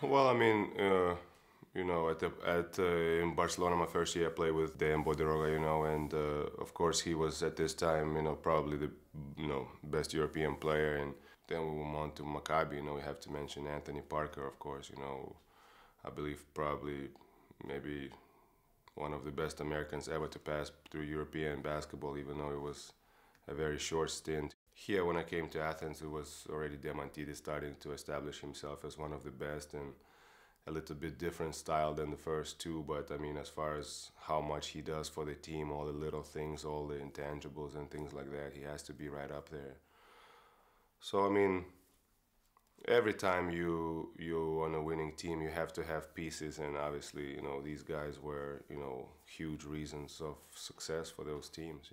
Well, I mean, in Barcelona, my first year, I played with Dejan Bodiroga, and of course he was at this time, probably the best European player. And then we move on to Maccabi. We have to mention Anthony Parker, of course. I believe probably maybe one of the best Americans ever to pass through European basketball, even though it was a very short stint. Here, when I came to Athens, it was already Diamantidis starting to establish himself as one of the best, and a little bit different style than the first two. But I mean, as far as how much he does for the team, all the little things, all the intangibles and things like that, he has to be right up there. So I mean, every time you on a winning team, you have to have pieces, and obviously, these guys were huge reasons of success for those teams.